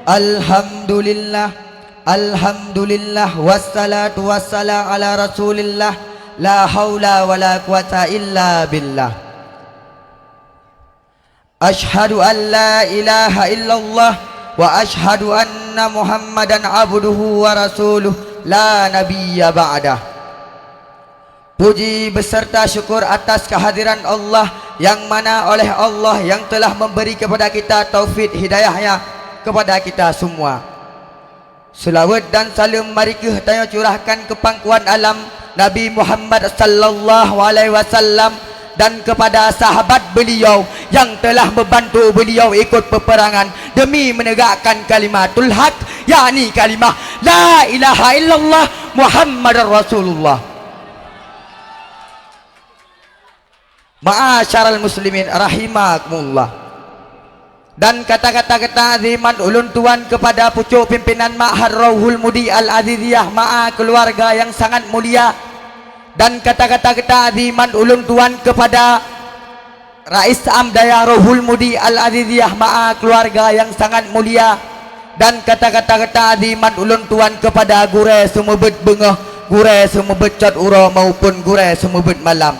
Alhamdulillah, alhamdulillah, wassalatu wassalam ala rasulillah, la haula wa la quwata illa billah. Ashhadu an la ilaha illallah wa ashhadu anna muhammadan abduhu wa rasuluh, la nabiyya ba'dah. Puji beserta syukur atas kehadiran Allah, yang mana oleh Allah yang telah memberi kepada kita taufik hidayahnya kepada kita semua. Selawat dan salam marikah tanya curahkan ke pangkuan alam Nabi Muhammad sallallahu alaihi wasallam dan kepada sahabat beliau yang telah membantu beliau ikut peperangan demi menegakkan kalimatul haq, yakni kalimah la ilaha illallah Muhammadar Rasulullah. Ma'asyaral muslimin rahimakumullah. Dan kata-kata ta'ziman ulun tuan kepada pucuk pimpinan Ma'had Rauhul Mudi Al-Aziziyah ma'a keluarga yang sangat mulia. Dan kata-kata ta'ziman ulun tuan kepada Rais Amdaya Rauhul Mudi Al-Aziziyah ma'a keluarga yang sangat mulia. Dan kata-kata ta'ziman ulun tuan kepada gure sumebet bengah, gure sumebet cat ura maupun gure sumebet malam.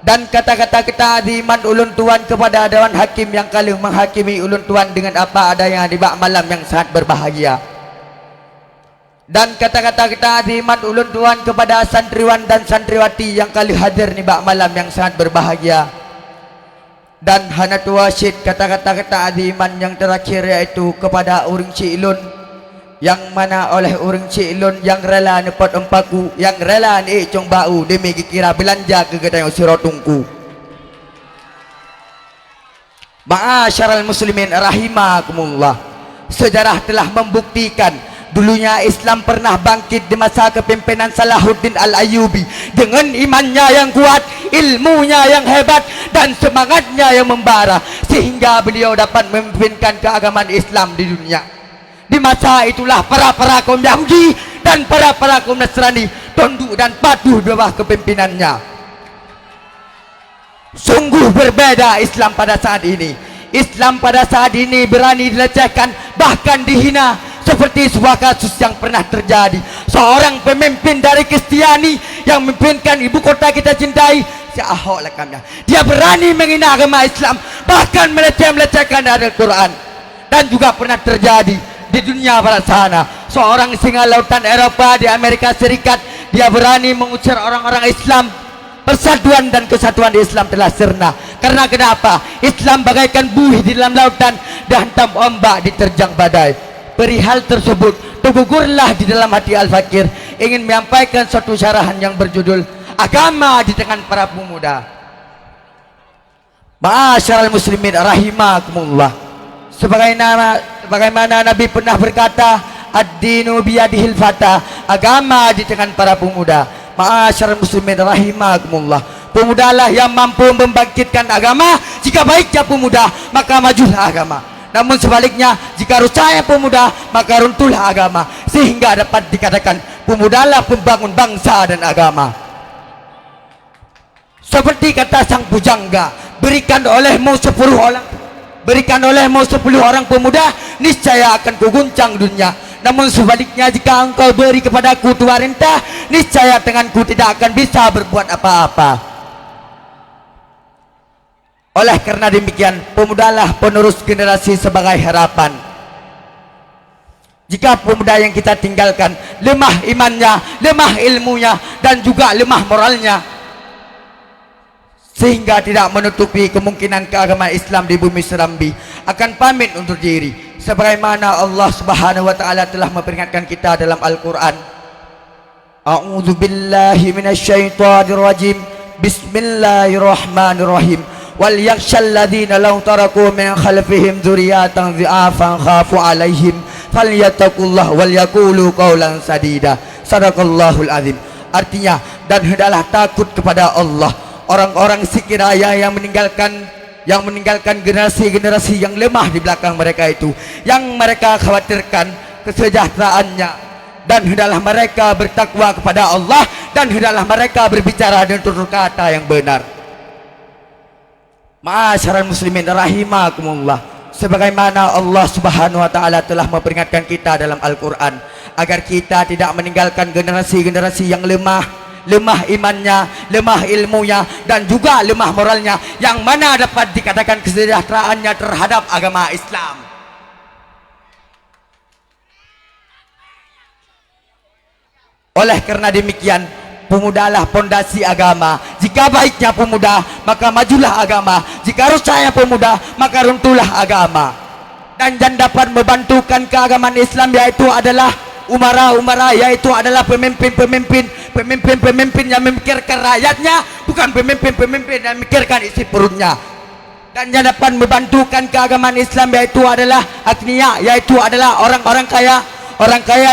Dan kata-kata ta'ziman ulun tuan kepada Dewan Hakim yang kala menghakimi ulun tuan dengan apa adanya di bak malam yang sangat berbahagia. Dan kata-kata ta'ziman ulun tuan kepada santriwan dan santriwati yang kala hadir di bak malam yang sangat berbahagia. Dan hanatul wasyid kata-kata ta'ziman yang terakhir yaitu kepada urang Cilun, yang mana oleh urang Cilun yang rela nepot empaku, yang rela ni cong bau demi kira belanja ke kedai sirotungku. Ma'asyaral muslimin rahimakumullah. Sejarah telah membuktikan dulunya Islam pernah bangkit di masa kepimpinan Salahuddin Al-Ayyubi dengan imannya yang kuat, ilmunya yang hebat dan semangatnya yang membara sehingga beliau dapat memimpinkan keagamaan Islam di dunia. Di masa itulah para kaum Yahudi dan para kaum Nasrani tunduk dan patuh di bawah kepimpinannya. Sungguh berbeda Islam pada saat ini. Islam pada saat ini berani dilecehkan, bahkan dihina, seperti sebuah kasus yang pernah terjadi. Seorang pemimpin dari Kristiani yang memimpinkan ibu kota kita cintai, si Ahok lakamnya, dia berani menghina agama Islam, bahkan melecehkan Al-Quran. Dan juga pernah terjadi di dunia barat sana, seorang singa lautan Eropa di Amerika Serikat, dia berani mengusir orang-orang Islam. Persatuan dan kesatuan Islam telah sirna. Karena kenapa? Islam bagaikan buih di dalam lautan, dihantam ombak, diterjang badai. Perihal tersebut tergugurlah di dalam hati Al-Fakir ingin menyampaikan suatu syarahan yang berjudul agama di tangan para pemuda. Ma'asyaral muslimin rahimakumullah. Sebagaimana Nabi pernah berkata, ad-dinu biyadihil fata, agama di tangan para pemuda. Ma'asyarul muslimin rahimakumullah. Pemudalah yang mampu membangkitkan agama. Jika baiknya pemuda, maka majulah agama. Namun sebaliknya, jika rusaknya pemuda, maka runtuhlah agama. Sehingga dapat dikatakan pemudalah pembangun bangsa dan agama. Seperti kata sang pujangga, berikan olehmu 10 orang pemuda, niscaya akan kuguncang dunia. Namun sebaliknya, jika engkau beri kepadaku tua renta, niscaya tanganku tidak akan bisa berbuat apa-apa. Oleh karena demikian, pemudalah penerus generasi sebagai harapan. Jika pemuda yang kita tinggalkan lemah imannya, lemah ilmunya, dan juga lemah moralnya, sehingga tidak menutupi kemungkinan keagamaan Islam di bumi Serambi akan pamit undur diri. Sebagaimana Allah Subhanahu wa taala telah memperingatkan kita dalam Al-Qur'an. A'udzu billahi minasyaitonir rajim. Bismillahirrahmanirrahim. Wal yakhshal ladzina law taraku min khalfihim dzurriyyatan dhi'afan khafu 'alaihim falyattaqullah wal yaqulu qawlan sadida. Shadaqallahul azim. Artinya, dan hendaklah takut kepada Allah orang-orang sekiranya yang meninggalkan generasi-generasi yang lemah di belakang mereka itu, yang mereka khawatirkan kesejahteraannya, dan hendaklah mereka bertakwa kepada Allah, dan hendaklah mereka berbicara dengan tutur kata yang benar. Ma'asyaral muslimin rahimakumullah. sebagaimana Allah Subhanahu wa taala telah memperingatkan kita dalam Al-Qur'an agar kita tidak meninggalkan generasi-generasi yang lemah imannya, lemah ilmunya, dan juga lemah moralnya, yang mana dapat dikatakan kesejahteraannya terhadap agama Islam. Oleh karena demikian, pemudalah pondasi agama. Jika baiknya pemuda, maka majulah agama. Jika rusaknya pemuda, maka runtuhlah agama. Dan yang dapat membantukan keagamaan Islam yaitu adalah umara, yaitu adalah pemimpin yang memikirkan rakyatnya, bukan pemimpin yang memikirkan isi perutnya. Dan yang dapat membantukan keagamaan Islam yaitu adalah agniya, yaitu adalah orang-orang kaya,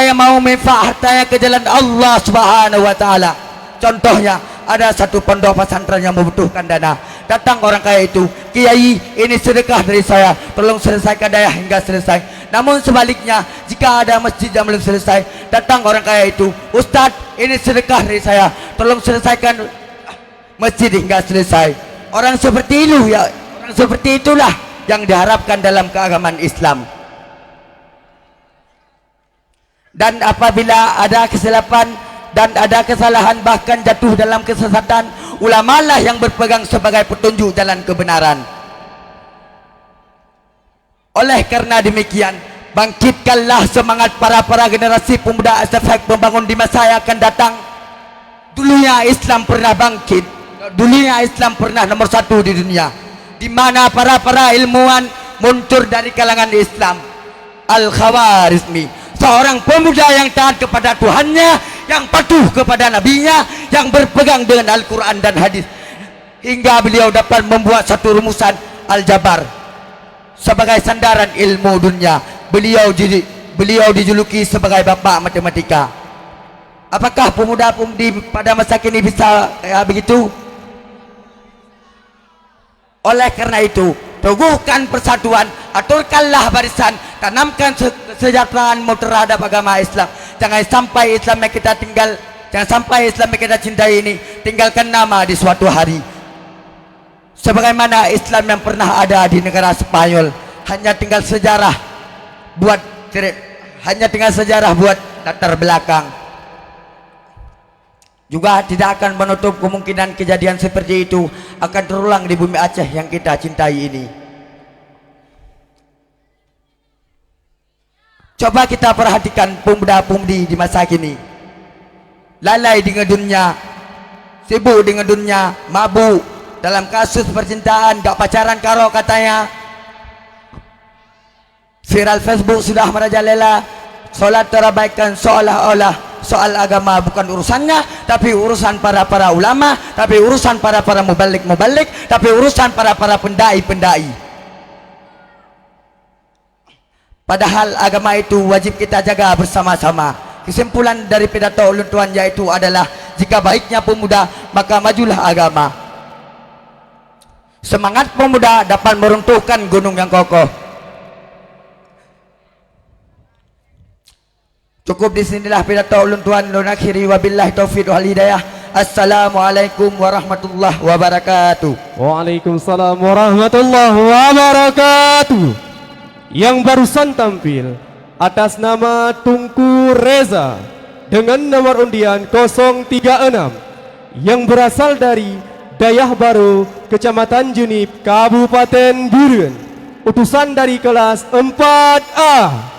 yang mau manfaat hartanya ke jalan Allah Subhanahu wa taala. Contohnya, ada satu pondok pesantren yang membutuhkan dana. Datang orang kaya itu, "Kiai, ini sedekah dari saya, tolong selesaikan daya hingga selesai." Namun sebaliknya, jika ada masjid yang belum selesai, datang orang kaya itu, "Ustadz, ini sedekah dari saya, tolong selesaikan masjid hingga selesai." Orang seperti itulah yang diharapkan dalam keagamaan Islam. Dan apabila ada kesilapan dan ada kesalahan, bahkan jatuh dalam kesesatan, ulamalah yang berpegang sebagai petunjuk jalan kebenaran. Oleh karena demikian, bangkitkanlah semangat para generasi pemuda Asafak membangun di masa yang akan datang. Dulunya Islam pernah bangkit, dulunya Islam pernah nomor satu di dunia, di mana para ilmuwan muncul dari kalangan Islam. Al-Khawarizmi, seorang pemuda yang taat kepada Tuhannya, yang patuh kepada nabinya, yang berpegang dengan Al-Quran dan hadis, hingga beliau dapat membuat satu rumusan Al-Jabar sebagai sandaran ilmu dunia. Beliau dijuluki sebagai bapak matematika. Apakah pemuda-pemudi pada masa kini bisa begitu? Oleh karena itu, teguhkan persatuan, aturkanlah barisan, tanamkan kesejahteraanmu terhadap agama Islam. Jangan sampai Islam yang kita cintai ini tinggalkan nama di suatu hari. Sebagaimana Islam yang pernah ada di negara Spanyol, hanya tinggal sejarah buat latar belakang. Juga tidak akan menutup kemungkinan kejadian seperti itu akan terulang di bumi Aceh yang kita cintai ini. Coba kita perhatikan pemuda-pemudi di masa kini, lalai dengan dunia, sibuk dengan dunia, mabuk dalam kasus percintaan, gak pacaran karo katanya. Viral Facebook sudah merajalela, solat terabaikan seolah-olah soal agama bukan urusannya, tapi urusan para ulama, tapi urusan para mubalik, tapi urusan para pendai. Padahal agama itu wajib kita jaga bersama-sama. Kesimpulan dari pidato ulun tuan yaitu adalah, jika baiknya pemuda, maka majulah agama. Semangat pemuda dapat meruntuhkan gunung yang kokoh. Cukup di sinilah pidato ulun tuan, akhiri wabillahi taufiq wal hidayah. Assalamualaikum warahmatullahi wabarakatuh. Waalaikumsalam warahmatullahi wabarakatuh. Yang barusan tampil atas nama Tunku Reza dengan nomor undian 036 yang berasal dari Dayah Baru, Kecamatan Junip, Kabupaten Buren. Utusan dari kelas 4A.